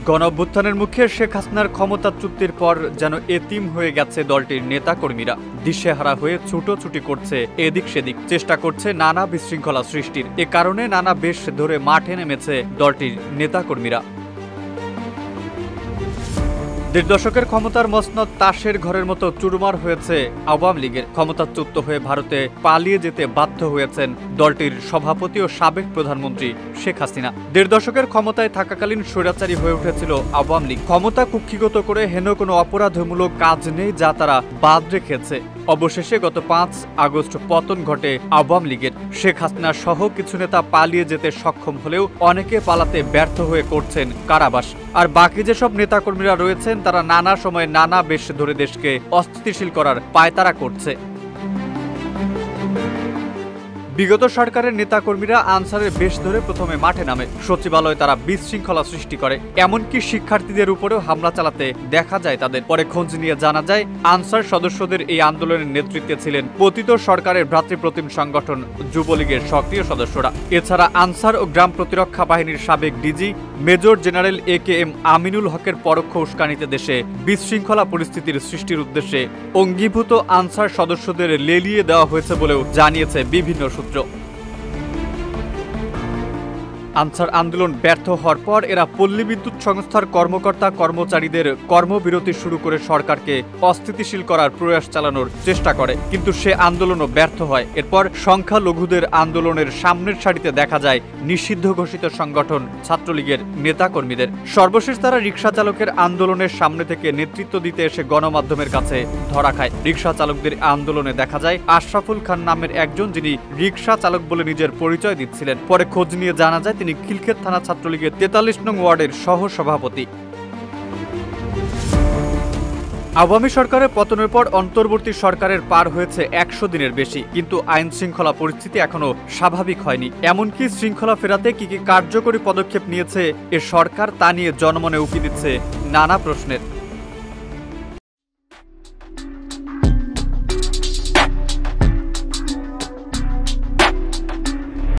গণঅভ্যুত্থানের মুখে শেখ হাসিনার ক্ষমতাচ্যুতির পর যেন এতিম হয়ে গেছে দলটির নেতাকর্মীরা। দিশেহারা হয়ে ছুটোছুটি করছে এদিক সেদিক, চেষ্টা করছে নানা বিশৃঙ্খলা সৃষ্টির। এ কারণে নানা বেশ ধরে মাঠে নেমেছে দলটির নেতাকর্মীরা। ১.৫ দশকের ক্ষমতার মসনদ তাসের ঘরের মতো চুরমার হয়েছে আওয়ামী লীগের। ক্ষমতাচ্যুত হয়ে ভারতে পালিয়ে যেতে বাধ্য হয়েছেন দলটির সভাপতি ও সাবেক প্রধানমন্ত্রী শেখ হাসিনা। ১.৫ দশকের ক্ষমতায় থাকাকালীন স্বৈরাচারী হয়ে উঠেছিল আওয়ামী লীগ। ক্ষমতা কুক্ষিগত করে হেন কোনো অপরাধমূলক কাজ নেই যা তারা বাদ রেখেছে। অবশেষে গত ৫ আগস্ট পতন ঘটে আওয়ামী লীগের। শেখ হাসিনা সহ কিছু নেতা পালিয়ে যেতে সক্ষম হলেও অনেকে পালাতে ব্যর্থ হয়ে করছেন কারাবাস। আর বাকি যেসব নেতাকর্মীরা রয়েছেন তারা নানা সময়ে নানা বেশ ধরে দেশকে অস্থিতিশীল করার পায়তারা করছে। বিগত সরকারের নেতাকর্মীরা আনসারের বেশ ধরে প্রথমে মাঠে নামে। সচিবালয়ে তারা বিশৃঙ্খলা সৃষ্টি করে, এমনকি শিক্ষার্থীদের উপরেও হামলা চালাতে দেখা যায় তাদের। পরে খোঁজ নিয়ে জানা যায় আনসার সদস্যদের এই আন্দোলনের নেতৃত্বে ছিলেন পতিত সরকারের ভ্রাতৃপ্রতিম সংগঠন যুবলীগের সক্রিয় সদস্যরা। এছাড়া আনসার ও গ্রাম প্রতিরক্ষা বাহিনীর সাবেক DG major general AKM Aminul হকের পরোক্ষ উস্কানিতে দেশে বিশৃঙ্খলা পরিস্থিতির সৃষ্টির উদ্দেশ্যে অঙ্গীভূত আনসার সদস্যদের লেলিয়ে দেওয়া হয়েছে বলেও জানিয়েছে বিভিন্ন সূত্র। আনসার আন্দোলন ব্যর্থ হওয়ার পর এরা পল্লী বিদ্যুৎ সংস্থার কর্মকর্তা কর্মচারীদের কর্মবিরতি শুরু করে সরকারকে অস্থিতিশীল করার প্রয়াস চালানোর চেষ্টা করে, কিন্তু সে আন্দোলনও ব্যর্থ হয়। এরপর সংখ্যালঘুদের আন্দোলনের সামনের সারিতে দেখা যায় নিষিদ্ধ ঘোষিত সংগঠন ছাত্রলীগের নেতাকর্মীদের। সর্বশেষ তারা রিকশা চালকের আন্দোলনের সামনে থেকে নেতৃত্ব দিতে এসে গণমাধ্যমের কাছে ধরা খায়। রিকশা চালকদের আন্দোলনে দেখা যায় আশরাফুল খান নামের একজন, যিনি রিকশা চালক বলে নিজের পরিচয় দিচ্ছিলেন। পরে খোঁজ নিয়ে জানা যায় তিনি খিলক্ষেত থানা ছাত্রলীগের ৪৩ নং ওয়ার্ডের সহ সভাপতি। আওয়ামী সরকারের পতনের পর অন্তর্বর্তী সরকারের পার হয়েছে ১০০ দিনের বেশি, কিন্তু আইন শৃঙ্খলা পরিস্থিতি এখনো স্বাভাবিক হয়নি। এমনকি শৃঙ্খলা ফেরাতে কি কি কার্যকরী পদক্ষেপ নিয়েছে এ সরকার তা নিয়ে জনমনে উকি দিচ্ছে নানা প্রশ্নের।